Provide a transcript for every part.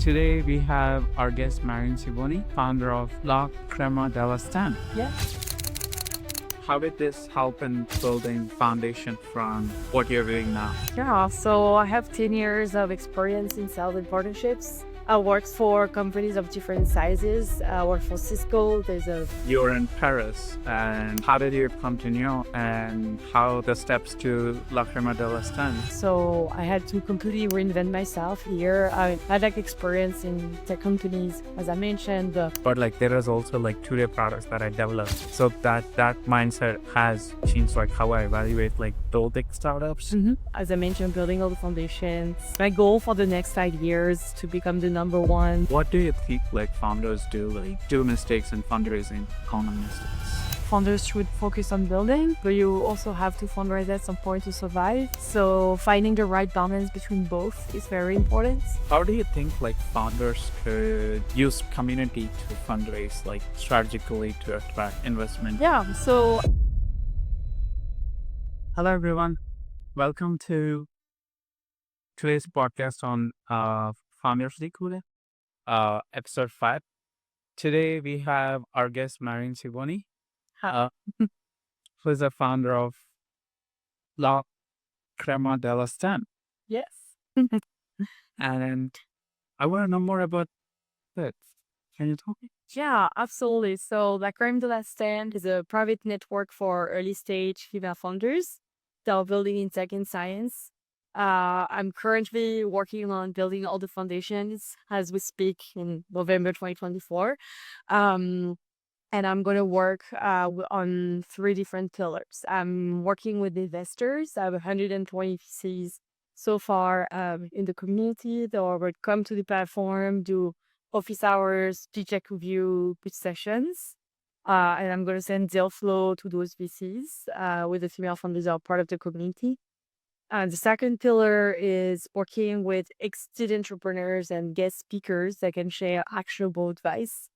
Today we have our guest Marin Siboni, founder of La Creme Dela Stem. Yeah. How did this help in building foundation from what you're doing now? Yeah, so I have 10 years of experience in sales and partnerships. I worked for companies of different sizes. I worked for Cisco. You're in Paris, and how did you continue, and how the steps to La Creme Dela Stem? So I had to completely reinvent myself here. I had like experience in tech companies, as I mentioned. But like there is also like today products that I developed. So that mindset has changed like how I evaluate like building startups. As I mentioned, building all the foundations. My goal for the next 5 years to become the number one. What do you think like founders do? Like do mistakes in fundraising, common mistakes? Founders should focus on building, but you also have to fundraise at some point to survive. So finding the right balance between both is very important. How do you think like founders could use community to fundraise, like strategically to attract investment? Yeah, so Hello everyone. Welcome to today's podcast on Founders Decoded, episode 5. Today we have our guest Marin Siboni, who is the founder of La Creme Dela Stem. yes. And I want to know more about that. Can you talk? Yeah, absolutely. So La Creme Dela Stem is a private network for early stage female founders that are building in tech and science. I'm currently working on building all the foundations as we speak in November 2024. And I'm going to work on 3 different pillars. I'm working with investors. I have 120 VCs so far in the community that will come to the platform, do office hours, pitch deck review, pitch sessions. And I'm going to send deal flow to those VCs with the female founders that are part of the community. The second pillar is working with exited entrepreneurs and guest speakers that can share actionable advice.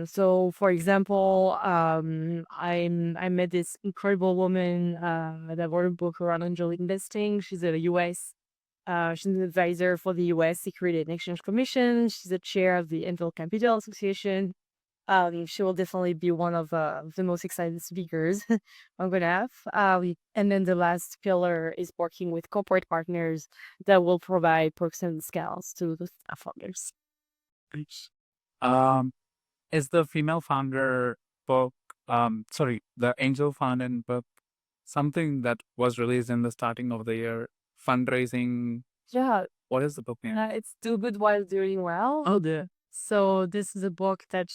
So for example, I met this incredible woman that wrote a book around angel investing. She's she's an advisor for the US Security and Exchange Commission. She's the chair of the Angel Capital Association. She will definitely be one of the most excited speakers I'm going to have. And then the last pillar is working with corporate partners that will provide perks and scales to the founders. Um, is the female founder book, the angel founder book, something that was released in the starting of the year, fundraising? Yeah, What is the book name? it's Do Good While Doing Well. Oh, the So this is a book that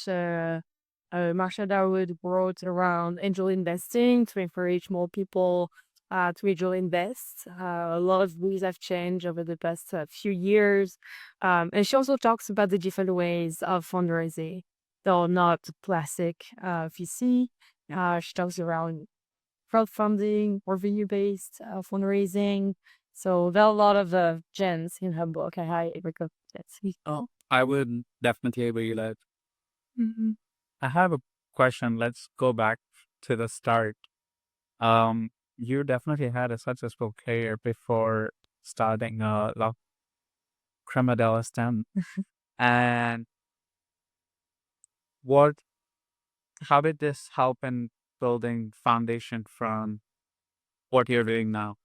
Marsha Darwood wrote around angel investing to encourage more people to angel invest. A lot of rules have changed over the past few years. And she also talks about the different ways of fundraising, though not classic VC. She talks around crowdfunding, revenue-based fundraising. So there are a lot of gems in her book. I highly recommend it. Oh, I would definitely agree that. I have a question. Let's go back to the start. You definitely had a successful career before starting La Creme Dela Stem. And how did this help in building foundation from what you're doing now?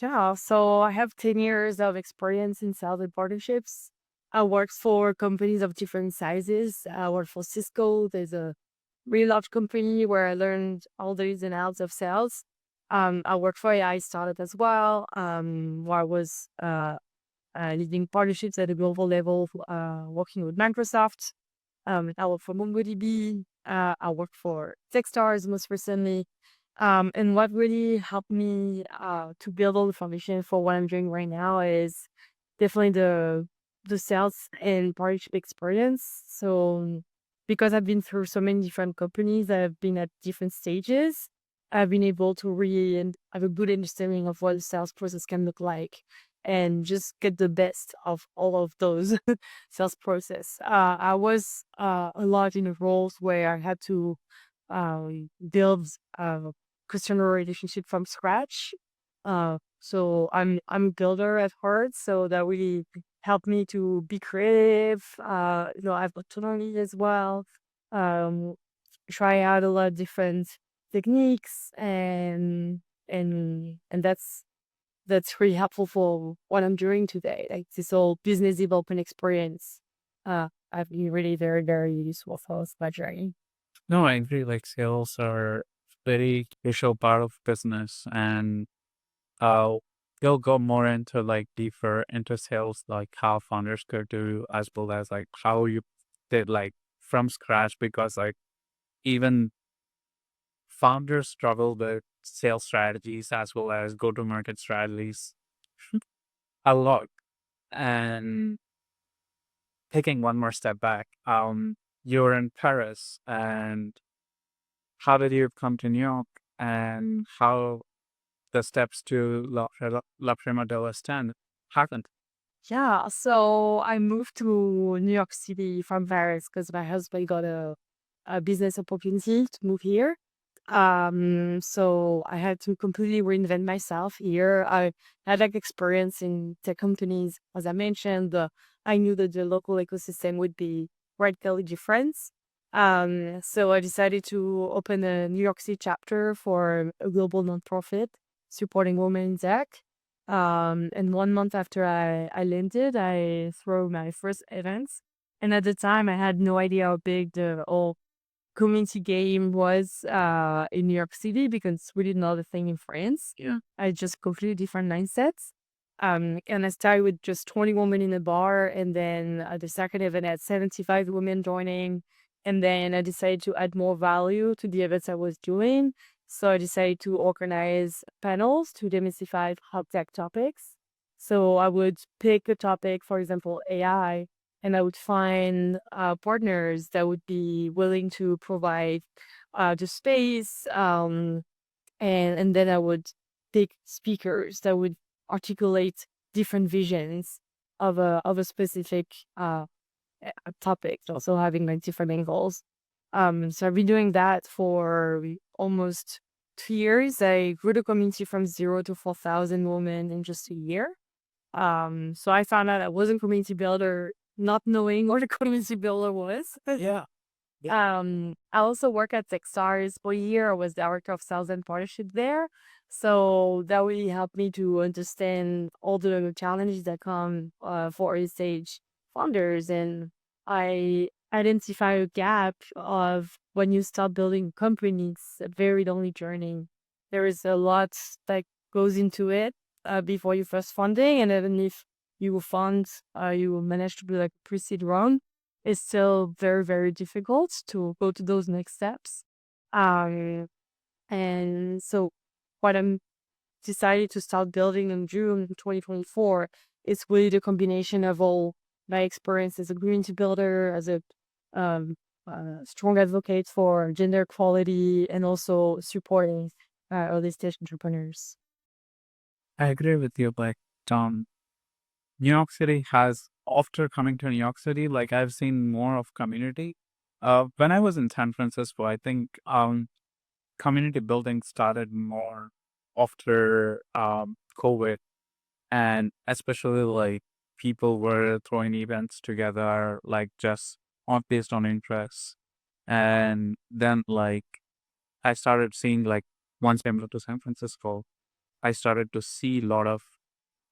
Yeah, so I have 10 years of experience in sales and partnerships. I worked for companies of different sizes. I worked for Cisco. There's a really large company where I learned all the ins and outs of sales. I worked for AI startup as well, where I was leading partnerships at a global level, working with Microsoft. I worked for MongoDB. I worked for Techstars most recently. And what really helped me to build all the foundation for what I'm doing right now is definitely the sales and partnership experience. So because I've been through so many different companies, I've been at different stages, I've been able to really have a good understanding of what the sales process can look like and just get the best of all of those sales process. I was a lot in the roles where I had to build customer relationship from scratch. So I'm a builder at heart, so that really helped me to be creative. I have autonomy as well. Um, Try out a lot of different techniques, and that's really helpful for what I'm doing today. Like this whole business development experience, I've been really very, very useful for my journey. No, I agree. Like sales are very crucial part of business, and uh, you'll go more into like deeper into sales, like how founders could do, as well as like how you did like from scratch, because like even founders struggle with sales strategies as well as go to market strategies a lot. And taking one more step back, you're in Paris, and how did you come to New York, and how the steps to La Prima Della Stem happened? Yeah, so I moved to New York City from Paris because my husband got a business opportunity to move here. So I had to completely reinvent myself here. I had like experience in tech companies, as I mentioned. I knew that the local ecosystem would be radically different. So I decided to open a New York City chapter for a global nonprofit supporting women in tech. And 1 month after I landed, I threw my first events. And at the time, I had no idea how big the whole community game was in New York City because we did not a thing in France. Yeah. I just completely different mindsets. And I started with just 20 women in a bar, and then the second event had 75 women joining. And then I decided to add more value to the events I was doing. So I decided to organize panels to demystify hot tech topics. So I would pick a topic, for example, AI, and I would find partners that would be willing to provide the space, and then I would pick speakers that would articulate different visions of a specific topic, also having like different angles. So I've been doing that for almost 2 years. I grew the community from 0 to 4,000 women in just a year. So I found out I wasn't community builder, not knowing what a community builder was. Yeah. I also work at Techstars for a year. I was director of sales and partnership there. So that really helped me to understand all the challenges that come for early stage founders. And I identify a gap of when you start building companies, a very lonely journey. There is a lot that goes into it before you first funding. And even if you fund, you manage to do like pre-seed round, it's still very, very difficult to go to those next steps. Um, and so what I'm decided to start building in June 2024 is really the combination of all my experience as a community builder, as a um, strong advocate for gender equality, and also supporting early stage entrepreneurs. I agree with you. Like, Tom, New York City has, after coming to New York City, like I've seen more of community. When I was in San Francisco, I think community building started more after COVID, and especially like people were throwing events together, like just on based on interests. And then like I started seeing like once I moved to San Francisco, I started to see a lot of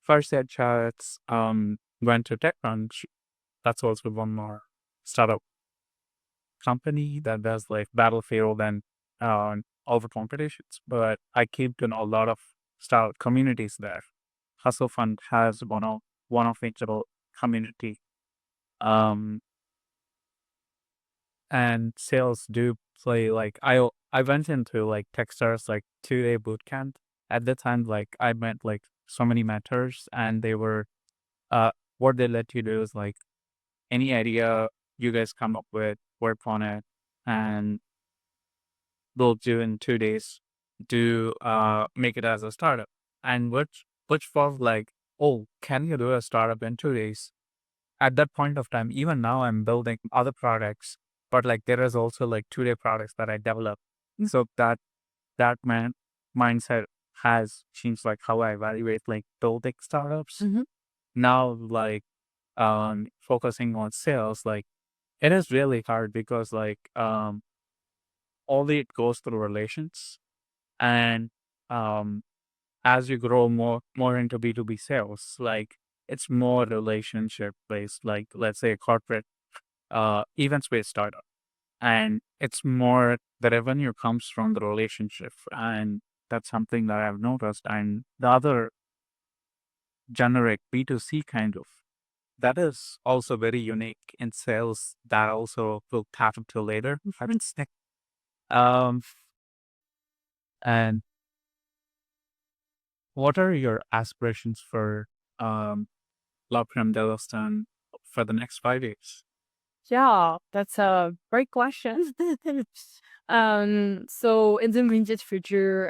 fireside chats, went to TechCrunch. That's also one more startup company that does like Battlefield and all the competitions. But I came to know a lot of startup communities there. Hustle Fund has one of each little community. Um, and sales do play like I went into like Techstars like 2-day boot camp. At the time, like I met like so many mentors, and they were what they let you do is like any idea you guys come up with, work on it, and they'll do in 2 days to make it as a startup. And which was like, oh, can you do a startup in 2 days? At that point of time, even now I'm building other products, but like there is also like 2-day products that I develop. So that mindset has changed like how I evaluate like building startups. Mhm. Now like focusing on sales, like it is really hard because all it goes through relations. And um, as you grow more into B2B sales, like it's more relationship based, like let's say a corporate events based startup. And it's more the revenue comes from the relationship. And that's something that I've noticed. And the other generic B2C kind of, that is also very unique in sales that also we'll tap into later. I haven't seen. Um, and what are your aspirations for um, La Creme Dela Stem for the next 5 years? Yeah, that's a great question. So in the immediate future,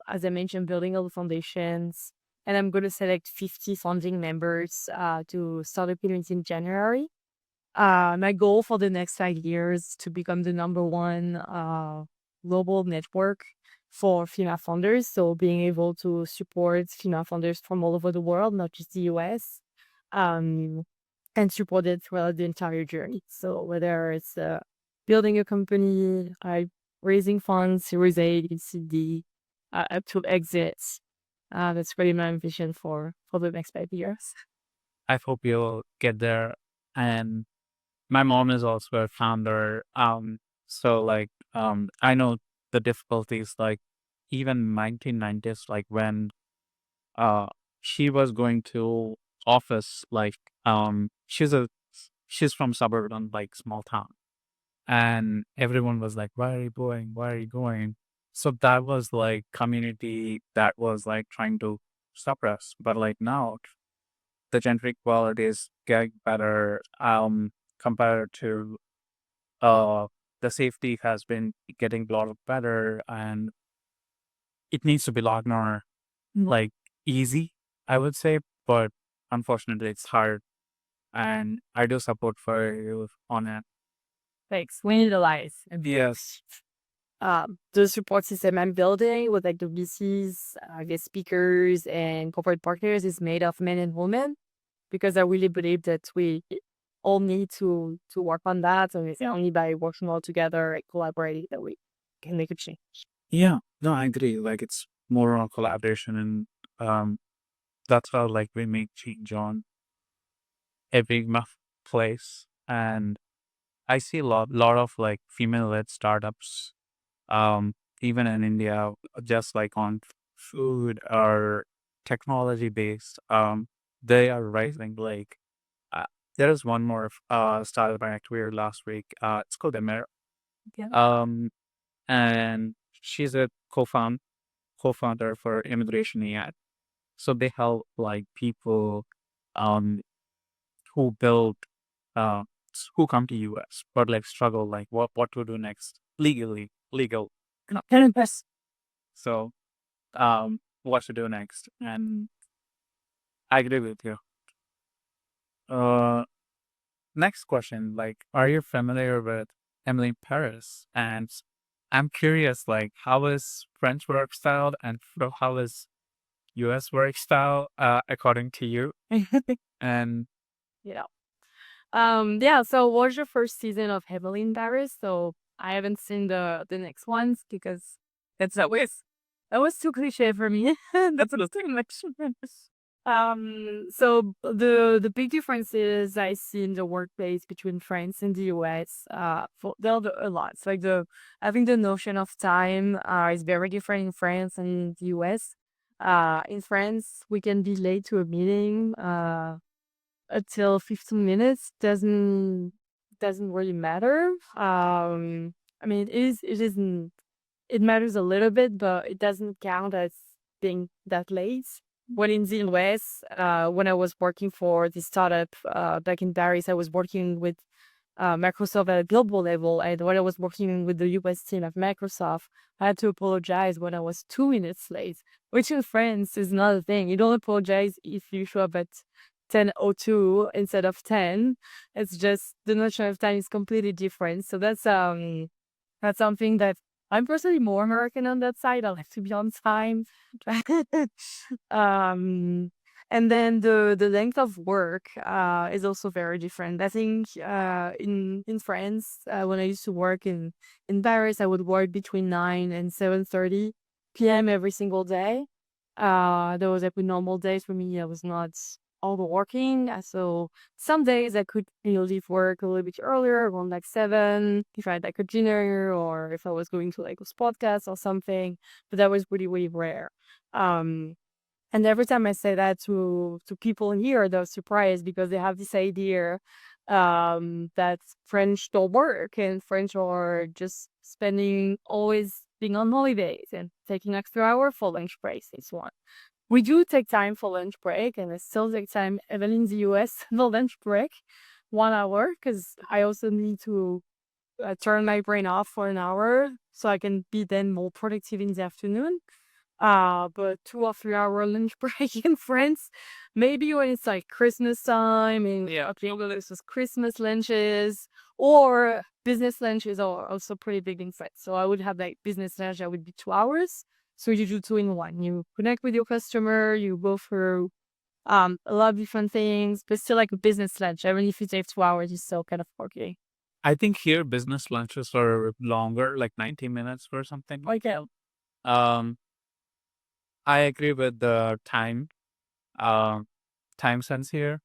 as I mentioned, building all the foundations, and I'm going to select 50 founding members to start a pyramid in January. My goal for the next 5 years to become the number one global network for female founders. So being able to support female founders from all over the world, not just the US, um, and support it throughout the entire journey. So whether it's building a company, raising funds, Series A, Series D, up to exits. That's really my ambition for the next 5 years. I hope you'll get there. And my mom is also a founder. So I know the difficulties, like even 1990s, like when uh she was going to office, she's from suburban, like small town. And everyone was like, why are you going? Why are you going? So that was like community that was like trying to suppress. But like now the gender equality is getting better compared to uh the safety has been getting a lot better, and it needs to be a lot more like easy, I would say, but unfortunately it's hard, and I do support for you on it. Thanks. We need allies. Yes. The support system I'm building with like the VCs, the speakers and corporate partners is made of men and women because I really believe that we all need to work on that, and it's only by working all together and collaborating that we can make a change. Yeah, no, I agree. Like it's more on collaboration, and um that's how like we make change on every place. And I see a lot of like female led startups, um, even in India, just like on food or technology based. They are rising. Like uh, there is one more startup I acquired last week. It's called Emir. Yeah. And she's a co-founder for Immigration AI. So they help like people um who build uh who come to US but like struggle like what to do next legal cannabis. So what to do next. And I agree with you. Uh Next question, like are you familiar with Emily Paris? And I'm curious, like how is French work style and how is US work style according to you? And Yeah. Yeah, so what's your first season of Heavily in Paris? So I haven't seen the next ones because that's always that was too cliche for me. That's the thing. Like, so the big difference is I see in the workplace between France and the US. There are a lot. It's like the having the notion of time is very different in France and in the US. In France, we can be late to a meeting. Until 15 minutes doesn't really matter. I mean, it isn't, it matters a little bit, but it doesn't count as being that late. When in the US, when I was working for the startup back in Paris, I was working with Microsoft at a global level. And when I was working with the US team of Microsoft, I had to apologize when I was 2 minutes late, which in France is not a thing. You don't apologize if you show up at 10:02 instead of 10. It's just the notion of time is completely different. So that's something that I'm personally more American on that side. I like to be on time. um And then the length of work is also very different. I think in France, when I used to work in Paris, I would work between 9 and 7:30 p.m. every single day. There was like normal days for me. I was not overworking. So some days I could leave work a little bit earlier, around like 7, if I had like a dinner or if I was going to like a podcast or something. But that was really, really rare. Um, and every time I say that to people here, they're surprised because they have this idea that French don't work and French are just spending always being on holidays and taking extra hour for lunch breaks and so on. We do take time for lunch break, and I still take time even in the US for lunch break, 1 hour, because I also need to turn my brain off for an hour so I can be then more productive in the afternoon. But 2 or 3 hour lunch break in France, maybe when it's like Christmas time and this is Christmas lunches or business lunches are also pretty big in France. So I would have like business lunch that would be 2 hours. So you do two in one. You connect with your customer, you go through a lot of different things, but still like a business lunch. Even if you take 2 hours, you're still kind of okay. I think here business lunches are longer, like 90 minutes or something. Okay. Um, I agree with the um, time sense here.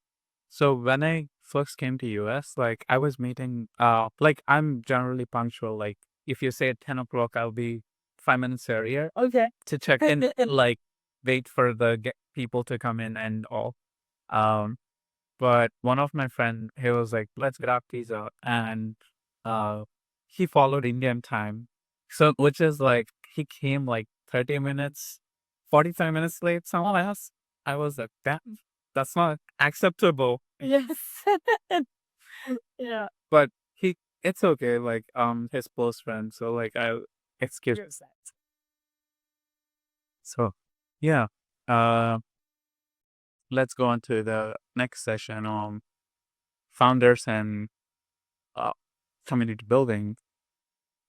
So when I first came to US, like I was meeting, like I'm generally punctual. Like if you say at 10 o'clock, I'll be 5 minutes earlier Okay. to check in, like wait for the people to come in and all. Um, but one of my friend, he was like, let's grab pizza. And uh, he followed Indian time. So, which is like, he came like 30 minutes, 45 minutes late, someone else. I was like, that's not acceptable. Yes. Yeah. But it's okay. Like, his close friend. So like, I excuse. So yeah, uh, let's go on to the next session on founders and uh, community building.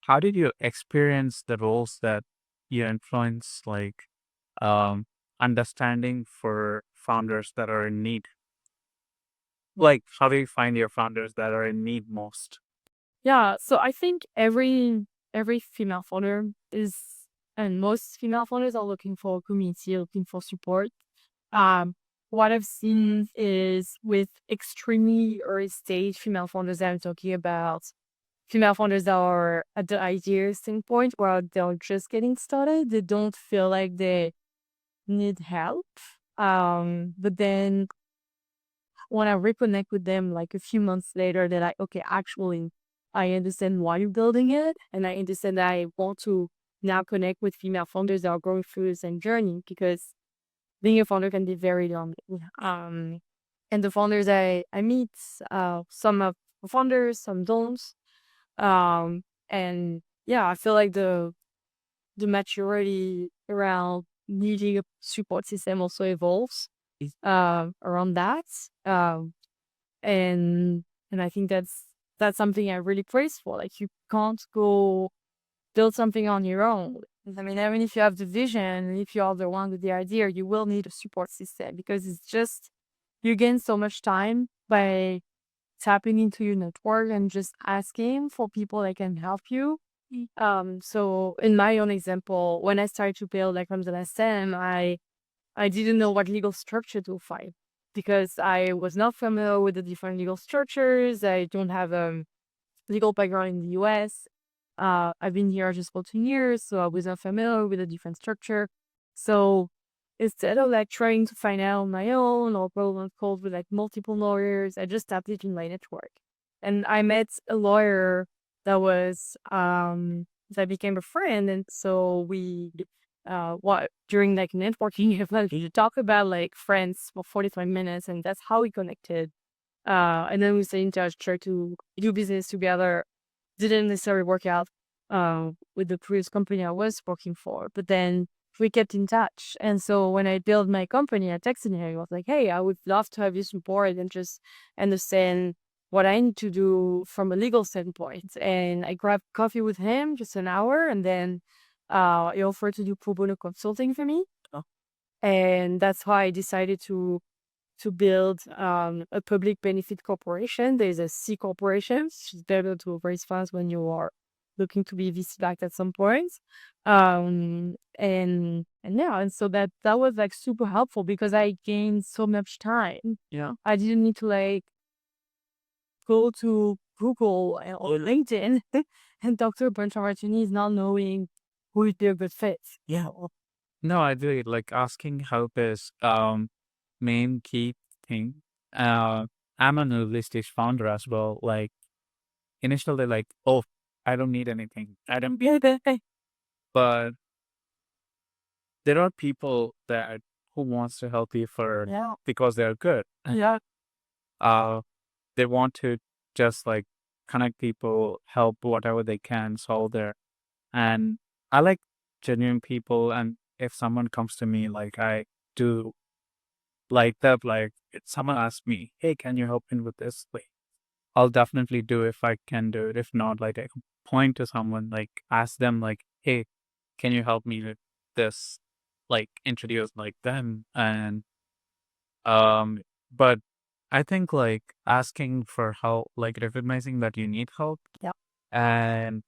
How did you experience the roles that you influence, like um, understanding for founders that are in need? Like, how do you find your founders that are in need most? Yeah, so I think every female founder is, and most female founders are looking for a community, looking for support. Um, what I've seen is with extremely early stage female founders that I'm talking about, female founders that are at the idea standpoint where they're just getting started. They don't feel like they need help. But then when I reconnect with them like a few months later, they're like, okay, actually, I understand why you're building it. And I understand that I want to now connect with female founders that are going through the same journey because being a founder can be very lonely. And the founders I meet, some of the founders, some don't. And yeah, I feel like the maturity around needing a support system also evolves around that. Um, and I think that's something I really praise for. Like you can't go build something on your own. I mean, even if you have the vision, if you are the one with the idea, you will need a support system because it's just you gain so much time by tapping into your network and just asking for people that can help you. So in my own example, when I started to build like Creme Dela Stem, I didn't know what legal structure to find because I was not familiar with the different legal structures. I don't have a legal background in the US. I've been here just for 2 years, so I was not familiar with the different structure. So instead of like trying to find out on my own or problem calls with like multiple lawyers, I just tapped it in my network. And I met a lawyer that became a friend. And so we what during like networking event we talk about like friends for 45 minutes and that's how we connected. And then we stayed in touch, tried to do business together. Didn't necessarily work out with the previous company I was working for, but then we kept in touch. And so when I built my company, I texted him. I was like, "Hey, I would love to have you support and just understand what I need to do from a legal standpoint." And I grabbed coffee with him, just an hour, and then he offered to do pro bono consulting for me. And that's how I decided to build a public benefit corporation. There's a C corporation, which is better to raise funds when you are looking to be VC backed at some point. And yeah, and so that was like super helpful because I gained so much time. Yeah. I didn't need to like go to Google or LinkedIn and talk to a bunch of opportunities, not knowing who would be a good fit. Yeah. No, I do. Like asking help is main key thing. Uh, I'm an early stage founder as well. Like initially, like, oh, I don't need anything. I don't need anything. But there are people that who wants to help you for because they're good. Yeah. Uh, they want to just like connect people, help whatever they can, solve their. And I like genuine people. And if someone comes to me, like I do like that, like if someone asks me, hey, can you help me with this? Like, I'll definitely do if I can do it. If not, like I can point to someone, like ask them, like, hey, can you help me with this? Like introduce like them. And um, but I think like asking for help, like recognizing that you need help. Yeah. And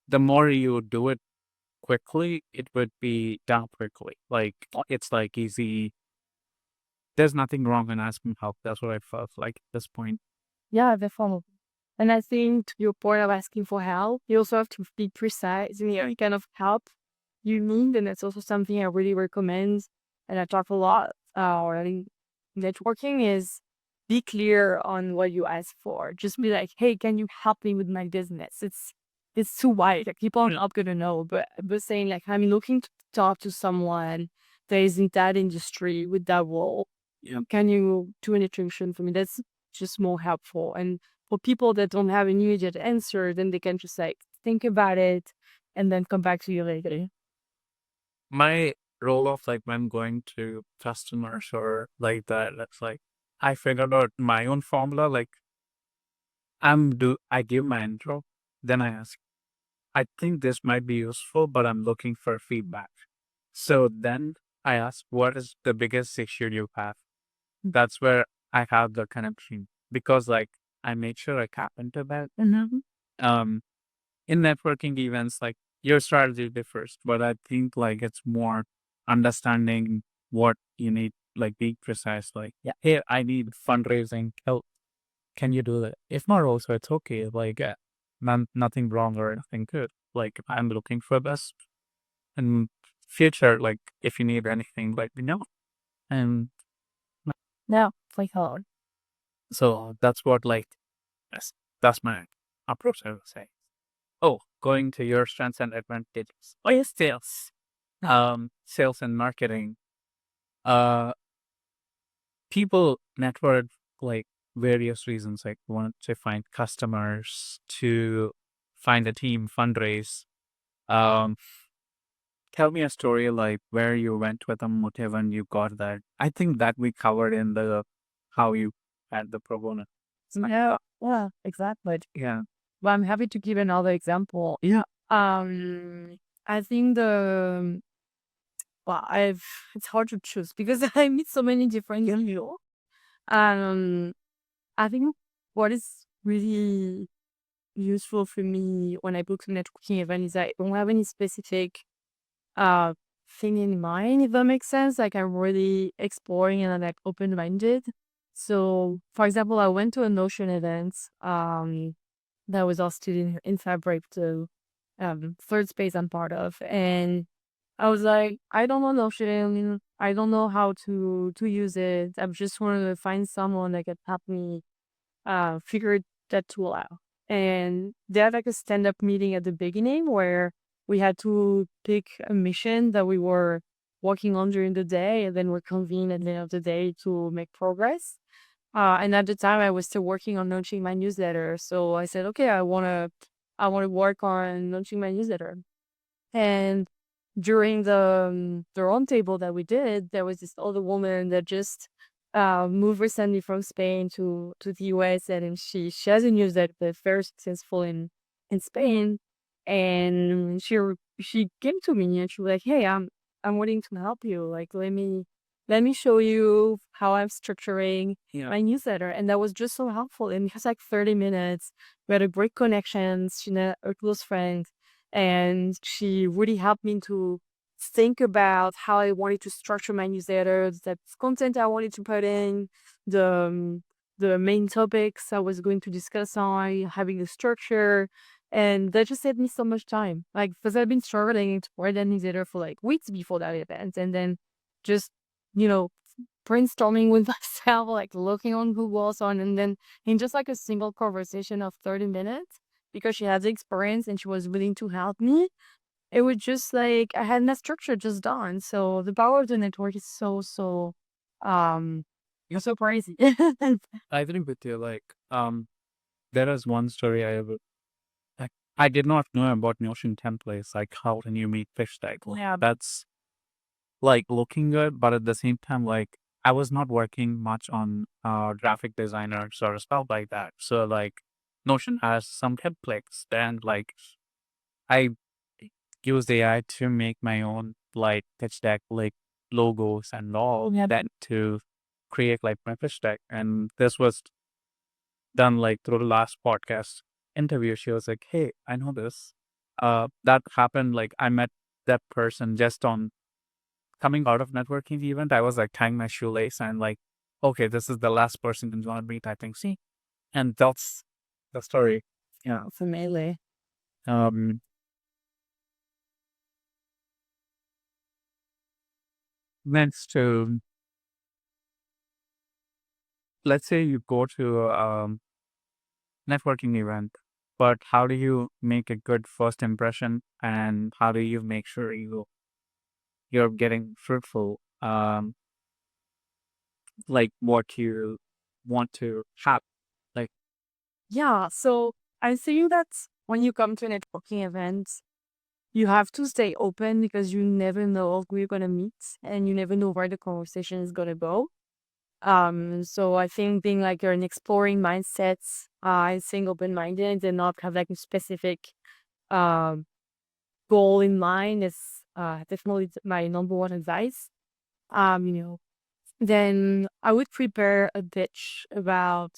the more you do it quickly, it would be done quickly. Like it's like easy. There's nothing wrong in asking help. That's what I felt like at this point. Yeah, definitely. And I think to your point of asking for help, you also have to be precise in the kind of help you need. And that's also something I really recommend. And I talk a lot in networking is be clear on what you ask for. Just be like, hey, can you help me with my business? It's too wide. Like people are not gonna know. But saying like I'm looking to talk to someone that is in that industry with that role. Yeah. Can you do an introduction for me? That's just more helpful. And for people that don't have an immediate answer, then they can just like think about it and then come back to you later. My role of like when going to customers or like that, that's like I figured out my own formula. Like I give my intro, then I ask, I think this might be useful, but I'm looking for feedback. So then I ask, what is the biggest issue you have? That's where I have the connection because like I made sure I tap into that. Um, in networking events, like your strategy differs, but I think like it's more understanding what you need, like being precise, like, yeah, hey, I need fundraising help. Can you do that? If not, also it's okay. Like, nothing wrong or anything good. Like, I'm looking for this in future. Like, if you need anything, let me know. And No, like hard. so that's what like that's my approach. I would say. Oh, going to your strengths and advantages. Oh, yes, sales. Sales and marketing. Uh, people network like various reasons, like want to find customers, to find a team, fundraise. Um, tell me a story like where you went with a motive and you got that. I think that we covered in the how you had the pro bono. Yeah, yeah, exactly. Yeah. Well, I'm happy to give another example. Yeah. I think I've it's hard to choose because I meet so many different people. Um, I think what is really useful for me when I book a networking event is I don't have any specific uh thing in mind, if that makes sense. Like I'm really exploring and I'm like open minded. So for example, I went to a Notion event that was hosted in Fabric to third space I'm part of. And I was like, I don't know Notion. I don't know how to use it. I just wanted to find someone that could help me figure that tool out. And they had like a stand-up meeting at the beginning where we had to pick a mission that we were working on during the day, and then we convened at the end of the day to make progress. And at the time, I was still working on launching my newsletter, so I said, okay, I wanna work on launching my newsletter. And during the roundtable that we did, there was this older woman that just moved recently from Spain to the US, and she has a newsletter that's very successful in Spain. And she came to me and she was like, "Hey, I'm willing to help you. Like, let me show you how I'm structuring my newsletter. And that was just so helpful. And it was like 30 minutes. We had a great connection. She's a close friend. And she really helped me to think about how I wanted to structure my newsletter, the content I wanted to put in, the main topics I was going to discuss on, having a structure. And that just saved me so much time. Like, because I've been struggling to write that newsletter for like weeks before that event. And then just, you know, brainstorming with myself, like looking on Google, so on. And then in just like a single conversation of 30 minutes, because she has the experience and she was willing to help me, it was just like I had that structure just done. So the power of the network is um, you're so crazy. I agree with you. Like, there is one story like, I did not know about Notion templates, like how can you make fish tag. Yeah, that's like looking good, but at the same time, like I was not working much on graphic designers or stuff like that. So like Notion has some templates, and like I use AI to make my own like pitch deck, like logos and all that to create like my pitch deck. And this was done like through the last podcast interview. She was like, "Hey, I know this." That happened. Like I met that person just on coming out of networking event. I was like tying my shoelace and like, okay, this is the last person who's gonna meet. I think, see, and that's the story. Yeah. It's amazing. Um. Next to, let's say you go to networking event, but how do you make a good first impression, and how do you make sure you're getting fruitful, like what you want to have, like Yeah. So I think that when you come to a networking event, you have to stay open because you never know who you're gonna meet and you never know where the conversation is gonna go. So I think being like you're an exploring mindset, I think open-minded and not have like a specific um goal in mind is definitely my number one advice. You know, then I would prepare a pitch about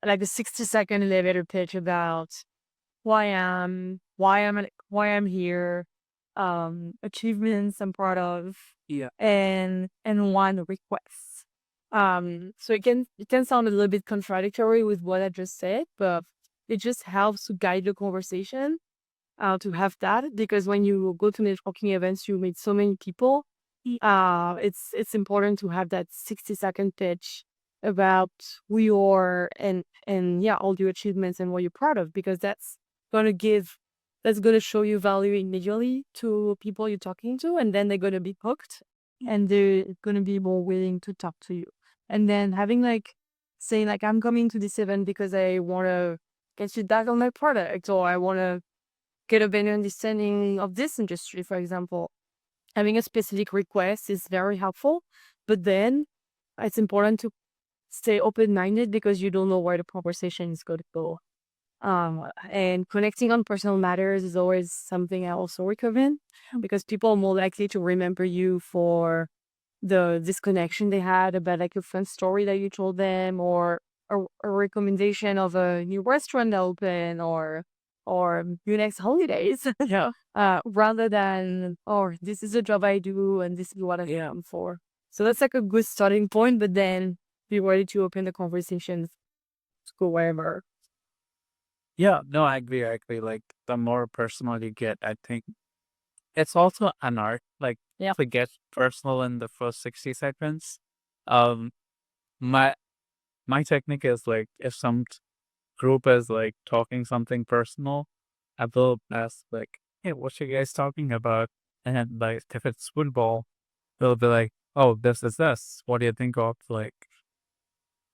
like a 60-second elevator pitch about who I am, why I'm here, achievements I'm proud of, yeah, and one request. So it can sound a little bit contradictory with what I just said, but it just helps to guide the conversation. To have that because when you go to networking events, you meet so many people. It's important to have that 60-second pitch about who you are and yeah, all your achievements and what you're proud of because gonna give that's gonna show you value immediately to people you're talking to, and then they're gonna be hooked and they're gonna be more willing to talk to you. And then having like saying like I'm coming to this event because I wanna get feedback on my product or I wanna get a better understanding of this industry, for example. Having a specific request is very helpful, but then it's important to stay open-minded because you don't know where the conversation is going to go. And connecting on personal matters is always something I also recommend because people are more likely to remember you for the disconnection they had about like a fun story that you told them or a recommendation of a new restaurant that open or your next holidays. yeah, Rather than this is a job I do and this is what I'm yeah, for. So that's like a good starting point, but then be ready to open the conversations to go wherever. yeah. No, I agree. I agree. Like the more personal you get, I think it's also an art. Like Yeah. to get personal in the first 60 seconds. Um, my my technique is like if some group is like talking something personal, I will ask like, "Hey, what you guys talking about?" And like if it's football, they'll be like, "Oh, this is this. What do you think of like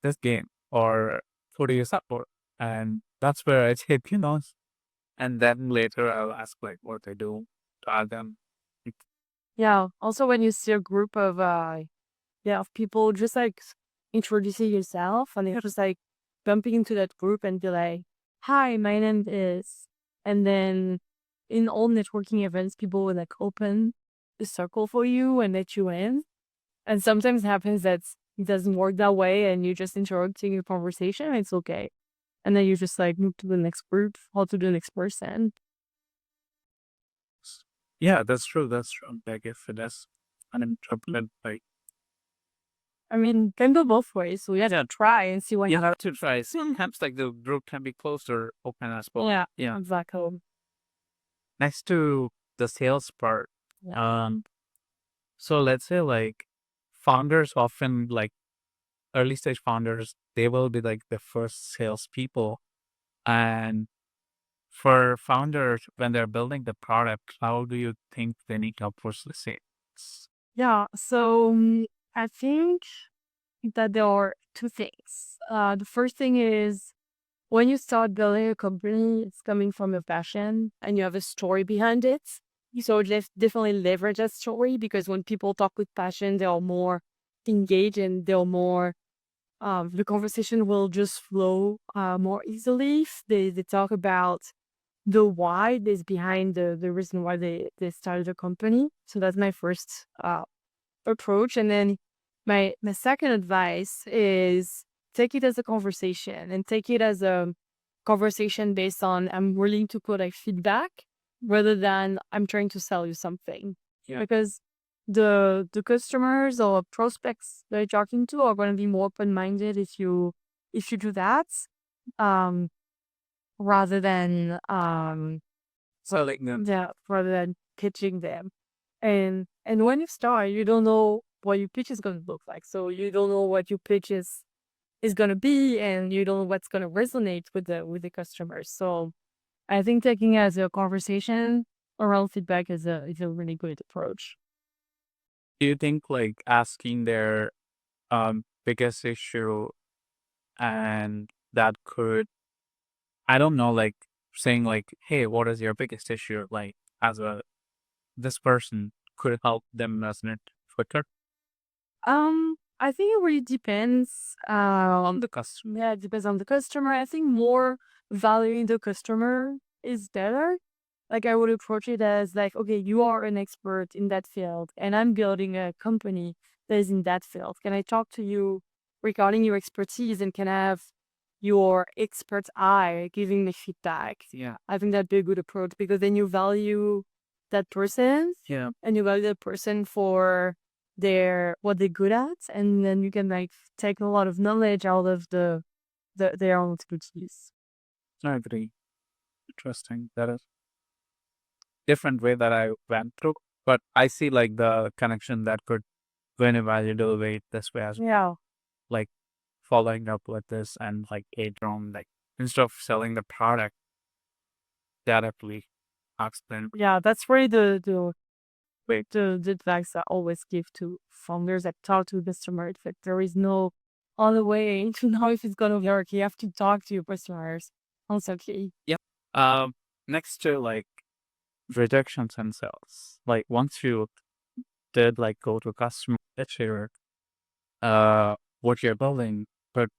this game?" Or who do you support? And that's where I take, and then later I'll ask like what they do to ask them. Yeah. Also when you see a group of of people just like introducing yourself and they're just like bumping into that group and be like, hi, my name is, and then in all networking events, people will like open a circle for you and let you in. And sometimes it happens that it doesn't work that way and you're just interrupting your conversation and it's okay. And then you just like move to the next group or to the next person. Yeah, that's true. That's true. Like if it is uninterrupted, like I mean, can go both ways. So you have to try and see what you have to try. Sometimes like the group can be closed or open as well. Yeah, Yeah. exactly. Next to the sales part, Yeah. so let's say like founders often like early stage founders, they will be like the first salespeople. And for founders, when they're building the product, how do you think they need to approach the sales? Yeah. So I think that there are two things. The first thing is when you start building a company, it's coming from a passion and you have a story behind it. So definitely leverage that story because when people talk with passion, they are more engaged and they're more, the conversation will just flow more easily if they talk about the why is behind the reason why they started a company. So that's my first approach. And then my second advice is take it as a conversation and take it as a conversation based on I'm willing to put like feedback rather than I'm trying to sell you something. Yeah. Because the customers or prospects that you're talking to are going to be more open-minded if you do that. Um rather than Selling them. yeah, rather than pitching them. And when you start, you don't know what your pitch is gonna look like. So you don't know what your pitch is gonna be and you don't know what's gonna resonate with the customers. So I think taking as a conversation around feedback is a really good approach. Do you think like asking their biggest issue and that could, I don't know, like saying like, hey, what is your biggest issue? Like as a this person could help them resonate quicker I think it really depends. on the customer. Yeah, it depends on the customer. I think more valuing the customer is better. Like I would approach it as like, okay, you are an expert in that field, and I'm building a company that is in that field. Can I talk to you regarding your expertise, and can I have your expert eye giving me feedback? Yeah. I think that'd be a good approach because then you value that person Yeah. and you value that person for what they're good at, and then you can like take a lot of knowledge out of their own expertise. I agree. Interesting. That is different way that I went through. But I see like the connection that could go in a valuable way this way as well. Yeah, Like following up with this and like later on, like instead of selling the product directly, explain. yeah, that's really the advice I always give to founders that talk to customers. That there is no other way to know if it's gonna work. You have to talk to your customers constantly. Yep. Next to like rejections and sales, like once you did like go to customer, let's share what you're building, but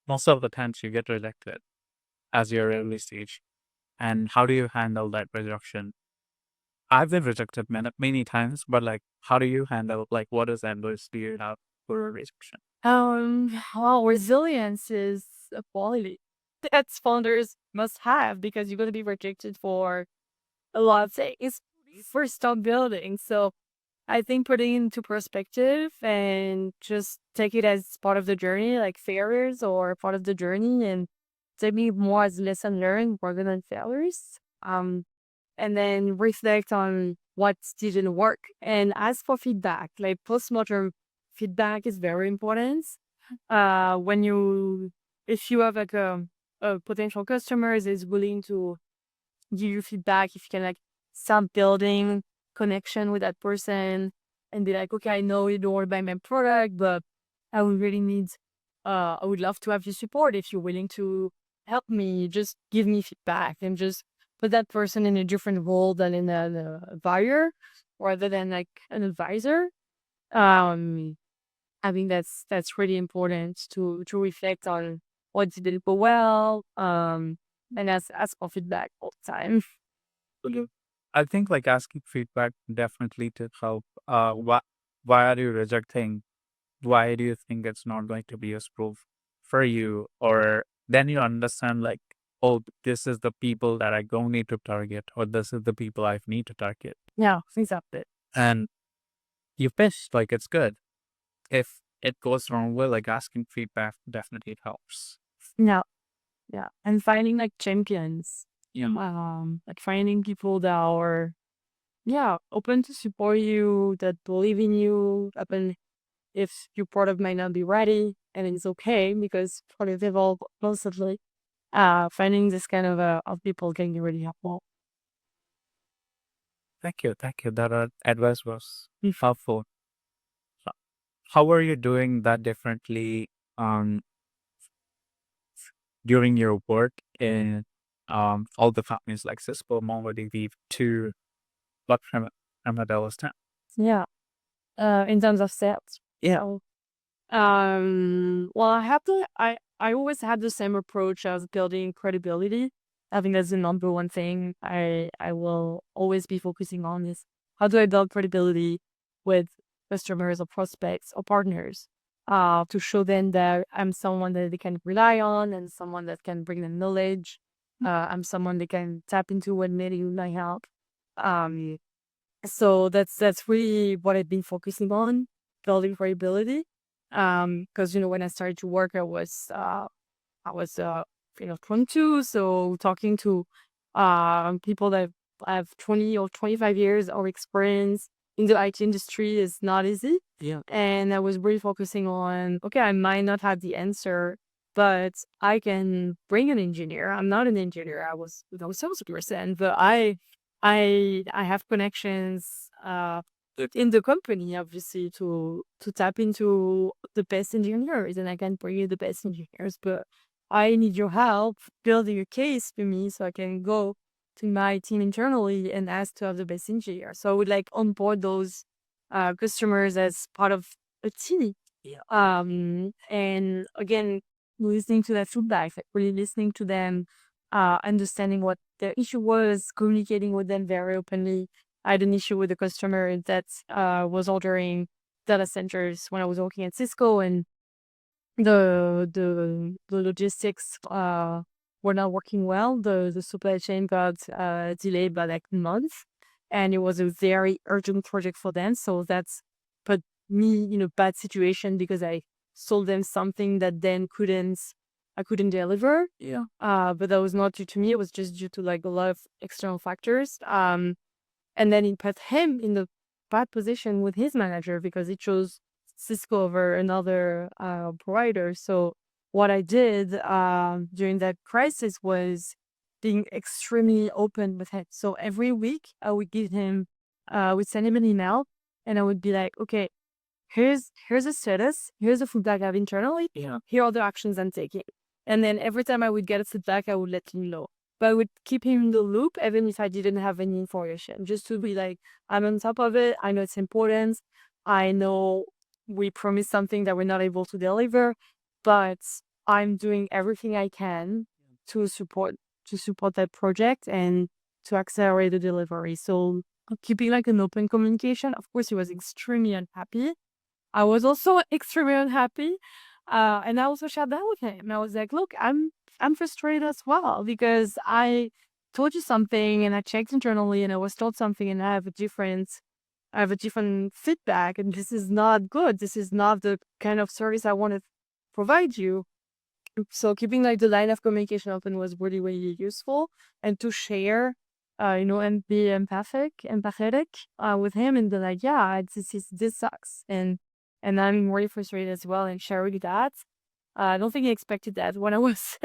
most of the times you get rejected as your early stage. And how do you handle that rejection? I've been rejected many times, but like, how do you handle like what is advice do you have for a rejection? Well, resilience is a quality that founders must have because you're gonna be rejected for a lot of things. First, stop building. So I think putting into perspective and just take it as part of the journey, like failures or part of the journey, and take me more as lesson learned rather than failures. And then reflect on what didn't work and ask for feedback. Like postmortem feedback is very important. When if you have like a potential customer is willing to give you feedback, if you can like start building connection with that person and be like, okay, I know you don't want to buy my product, but I would really need, I would love to have your support if you're willing to help me. Just give me feedback and just put that person in a different role than in a buyer rather than like an advisor. Um, I think that's really important to reflect on what didn't go well. And ask for feedback all the time. Okay. I think like asking feedback definitely to help. Why are you rejecting? Why do you think it's not going to be useful for you? Or then you understand like, oh, this is the people that I don't need to target, or this is the people I need to target. Yeah, exactly. And you pitch like it's good. If it goes wrong, well, like asking feedback definitely helps. Yeah, yeah. And finding like champions, Yeah. like finding people that are, yeah, open to support you, that believe in you, open if your product might not be ready, and it's okay because product evolve constantly. Finding this kind of people can be really helpful. Thank you. Thank you. That advice was helpful. So how are you doing that differently um, during your work in all the companies like Cisco, MongoDB, to what Creme Dela Stem? Yeah. In terms of sales. Yeah. So, well, I always had the same approach as building credibility. I think that's the number one thing I will always be focusing on is how do I build credibility with customers or prospects or partners, to show them that I'm someone that they can rely on and someone that can bring them knowledge. I'm someone they can tap into when they need my help. Um, so that's really what I've been focusing on, building credibility. Because when I started to work, I was 22, so talking to people that have 20 or 25 years of experience in the IT industry is not easy. Yeah. And I was really focusing on, okay, I might not have the answer, but I can bring an engineer. I'm not an engineer. I was a salesperson, but I have connections in the company, obviously, to tap into the best engineers, and I can bring you the best engineers. But I need your help building a case for me so I can go to my team internally and ask to have the best engineer. So I would like onboard those customers as part of a team. Yeah. And again, listening to their feedback, like really listening to them, understanding what their issue was, communicating with them very openly. I had an issue with a customer that was ordering data centers when I was working at Cisco, and the logistics were not working well. The supply chain got delayed by like a month, and it was a very urgent project for them. So that's put me in a bad situation because I sold them something that then I couldn't deliver. Yeah. But that was not due to me. It was just due to like a lot of external factors. And then it put him in the bad position with his manager because he chose Cisco over another provider. So what I did during that crisis was being extremely open with him. So every week I would give him, I would send him an email, and I would be like, okay, here's the status, here's the feedback I have internally, Yeah. here are the actions I'm taking. And then every time I would get a feedback, I would let him know. But I would keep him in the loop, even if I didn't have any information, just to be like, I'm on top of it. I know it's important. I know we promised something that we're not able to deliver, but I'm doing everything I can to support that project and to accelerate the delivery. So keeping like an open communication. Of course, he was extremely unhappy. I was also extremely unhappy. And I also shared that with him. And I was like, look, I'm frustrated as well because I told you something and I checked internally and I was told something and I have a different feedback, and this is not good. This is not the kind of service I want to provide you. So keeping like the line of communication open was really, really useful, and to share, and be empathetic, with him, and be like, yeah, this sucks, and I'm really frustrated as well, and sharing that. I don't think he expected that when I was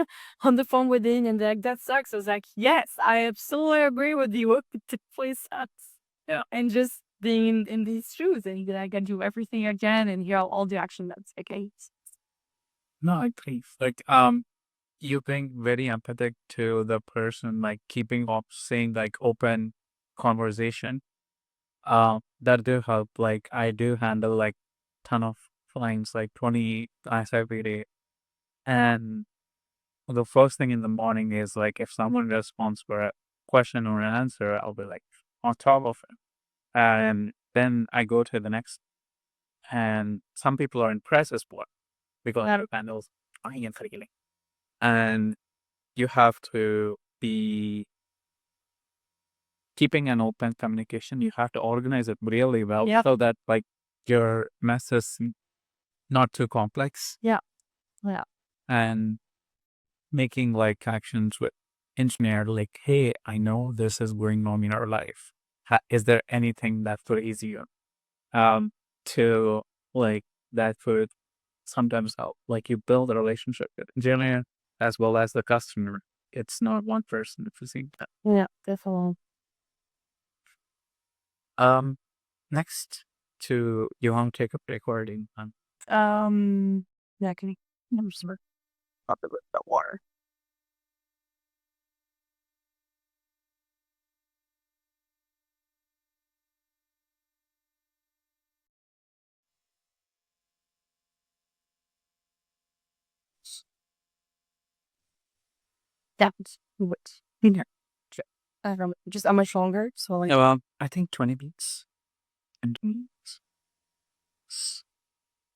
on the phone with him, and like that sucks. I was like, yes, I absolutely agree with you. What took place sucks. Yeah. And just being in these shoes, and that I can do everything I can, and hear all the action that's taken. No, I agree. Like, you being very empathic to the person, like keeping up, saying like open conversation. That do help. Like, I do handle like ton of clients, like 20 clients every day, and the first thing in the morning is like if someone responds for a question or an answer, I'll be like, on top of it. And then I go to the next, and some people are impressed as well because Yeah. panels are feeling. And you have to be keeping an open communication. You have to organize it really well Yeah. so that like your mess is not too complex, Yeah. Yeah. and making like actions with engineer like, hey, I know this is going on in our life. Is there anything that would ease you to like that would sometimes help? Like you build a relationship with engineer as well as the customer. It's not one person if you see that. Yeah. Definitely. Next to you want to take up recording. Yeah. Can you? I'm just about the water. That's what in here. Just how much longer? So like, Yeah, well, I think 20 beats. And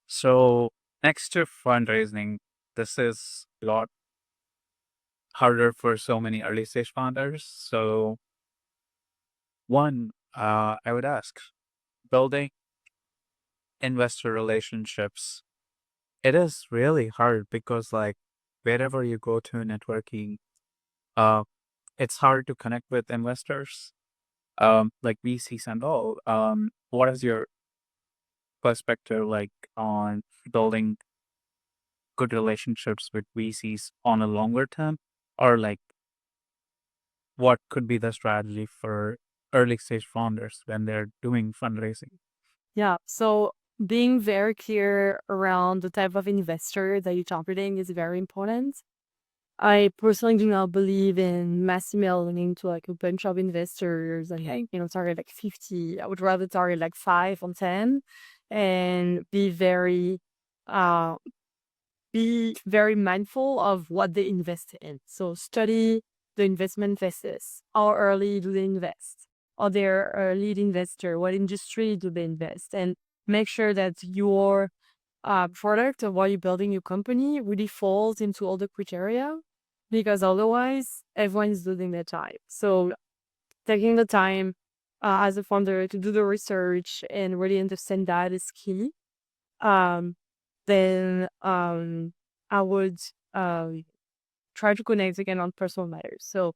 so next to fundraising, this is a lot harder for so many early stage founders. So one, I would ask, building investor relationships. It is really hard because like wherever you go to networking, uh, it's hard to connect with investors, like VCs and all. What is your perspective like on building good relationships with VCs on a longer term, or like what could be the strategy for early stage founders when they're doing fundraising? yeah. So being very clear around the type of investor that you're targeting is very important. I personally do not believe in mass emailing to like a bunch of investors and like, target like 50. I would rather target like 5 or 10 and uh be very mindful of what they invest in. So study the investment thesis. How early do they invest? Are they a lead investor? What industry do they invest? And make sure that your product of while you're building your company really falls into all the criteria, because otherwise everyone is losing their time. So taking the time as a founder to do the research and really understand that is key. Um, then I would try to connect again on personal matters. So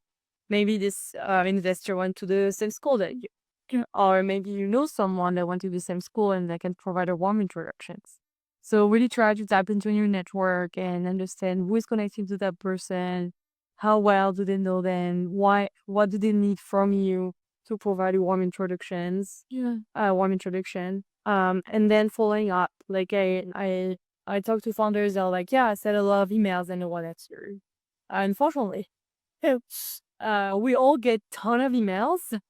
maybe this investor went to the same school that you, or maybe you know someone that went to the same school and they can provide a warm introductions. So really try to tap into your network and understand who is connecting to that person, how well do they know them, what do they need from you to provide you warm introductions, warm introduction. And then following up, like I talk to founders that are like, yeah, I sent a lot of emails and no one answered. Unfortunately, we all get ton of emails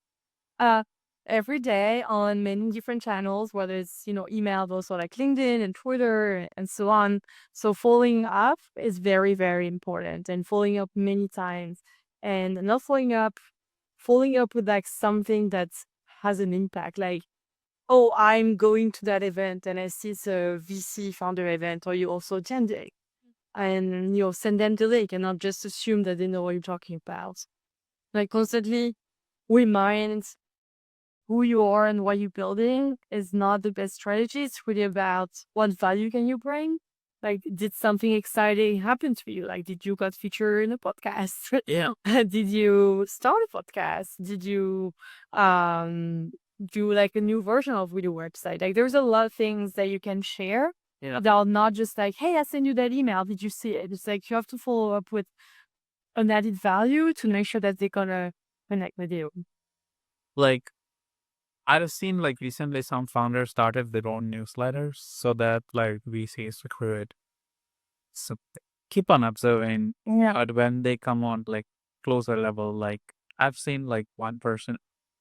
uh, every day on many different channels, whether it's, email, but also like LinkedIn and Twitter and so on. So following up is very, very important, and following up many times, and not following up with like something that has an impact. Like, oh, I'm going to that event and I see it's a VC founder event. Are you also attending? And send them the link and not just assume that they know what you're talking about. Like constantly remind who you are and what you're building is not the best strategy. It's really about what value can you bring. Like, did something exciting happen to you? Like, did you got featured in a podcast? Yeah. Did you start a podcast? Did you do like a new version of your website? Like, there's a lot of things that you can share. Yeah. That are not just like, hey, I sent you that email. Did you see it? It's like you have to follow up with an added value to make sure that they're gonna connect with you. Like I've seen like recently some founders started their own newsletters so that like VCs recruit. So keep on observing. Yeah. But when they come on like closer level, like I've seen like one person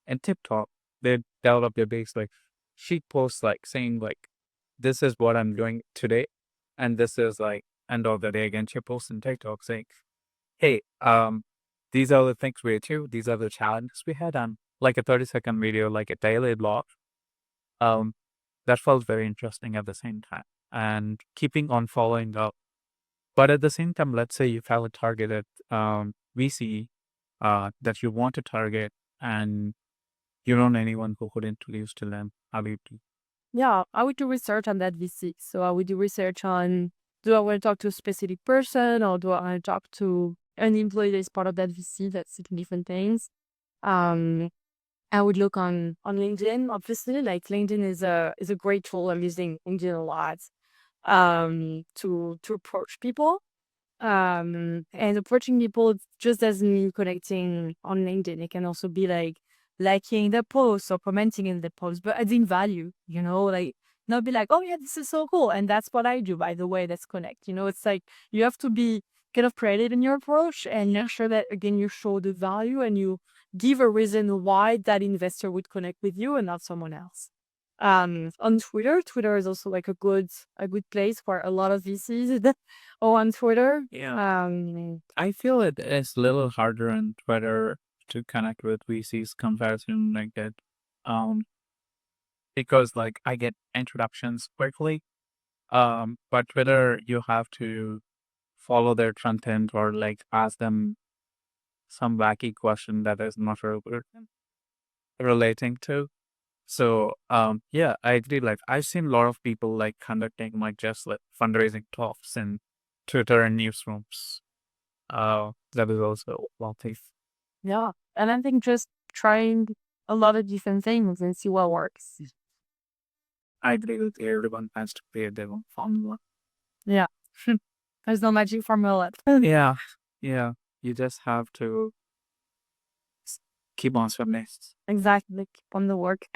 in TikTok, they develop their base like she posts like saying like this is what I'm doing today, and this is like end of the day again. She posts in TikTok saying, hey, these are the things we achieved, these are the challenges we had, and like a 30-second video, like a daily blog. Um, that felt very interesting at the same time, and keeping on following up. But at the same time, let's say you have a targeted VC that you want to target, and you don't know anyone who could introduce to them. How do you do? Yeah, I would do research on that VC. So I would do research on, do I want to talk to a specific person, or do I want to talk to an employee that is part of that VC? That's two different things. Um, I would look on LinkedIn, obviously. Like LinkedIn is a great tool. I'm using LinkedIn a lot to approach people. And approaching people just doesn't mean connecting on LinkedIn. It can also be like liking the post or commenting in the post, but adding value, like not be like, oh yeah, this is so cool. And that's what I do, by the way, let's connect. It's like you have to be kind of creative in your approach and make sure that, again, you show the value and you give a reason why that investor would connect with you and not someone else. On Twitter is also like a good place for a lot of VCs on Twitter. Yeah. I feel it is a little harder on Twitter to connect with VCs compared to LinkedIn. Because like I get introductions quickly. But Twitter, you have to follow their content or like ask them some wacky question that is not relating to. So yeah, I agree. Like I've seen a lot of people like conducting like just like fundraising talks in Twitter and newsrooms. That is also wealthy. Yeah. And I think just trying a lot of different things and see what works. I agree with you. Everyone has to create their own formula. Yeah. There's no magic formula. Yeah, yeah. You just have to keep on swimming. Exactly. Keep on the work.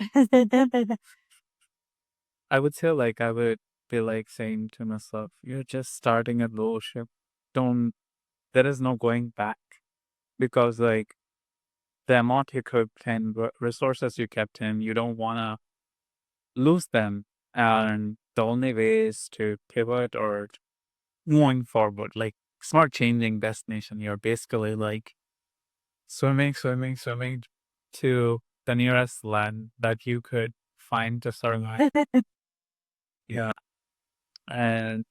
I would say like I would be like saying to myself, you're just starting a low ship. Don't there is no going back because like the amount you cooked and resources you kept in, you don't wanna lose them. And the only way is to pivot or moving forward. Like it's not changing destination. You're basically like swimming to the nearest land that you could find to survive. Yeah. And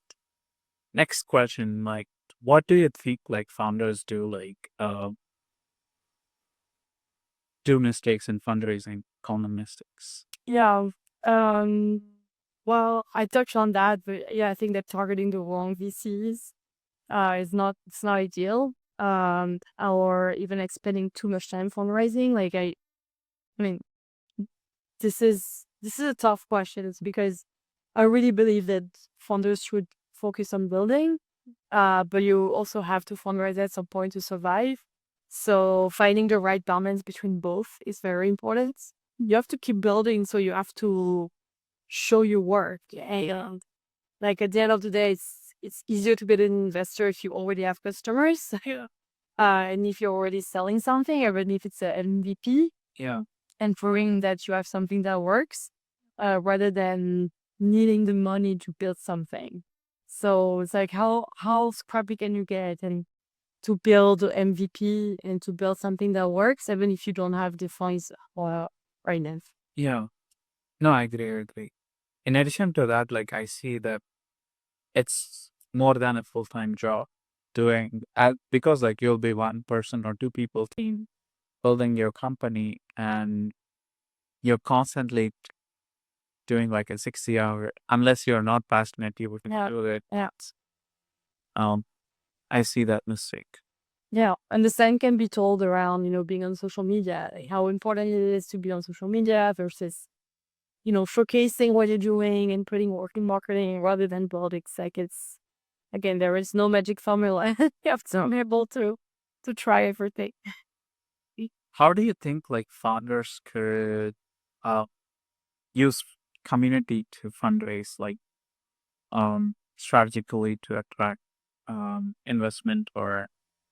next question, like, what do you think like founders do like do mistakes in fundraising, common mistakes? Yeah. Well, I touched on that, but yeah, I think that targeting the wrong VCs it's not ideal. Or even expending too much time fundraising. Like I mean, this is a tough question. It's because I really believe that founders should focus on building, but you also have to fundraise at some point to survive. So finding the right balance between both is very important. You have to keep building, so you have to show your work. And like at the end of the day, it's easier to be an investor if you already have customers. Yeah. And if you're already selling something, even if it's an MVP, Yeah. and proving that you have something that works, rather than needing the money to build something. So it's like how scrappy can you get and to build an MVP and to build something that works, even if you don't have the funds right now. Yeah. No, I agree. In addition to that, like I see that it's more than a full-time job doing because like you'll be one person or two people team building your company and you're constantly doing like a 60-hour unless you're not passionate you wouldn't Yeah, do it. yeah, um I see that mistake. yeah. And the same can be told around, being on social media, like how important it is to be on social media versus, showcasing what you're doing and putting work in marketing rather than building. It's like again, there is no magic formula. You have to be able to try everything. How do you think like founders could uh use community to fundraise like strategically to attract investment or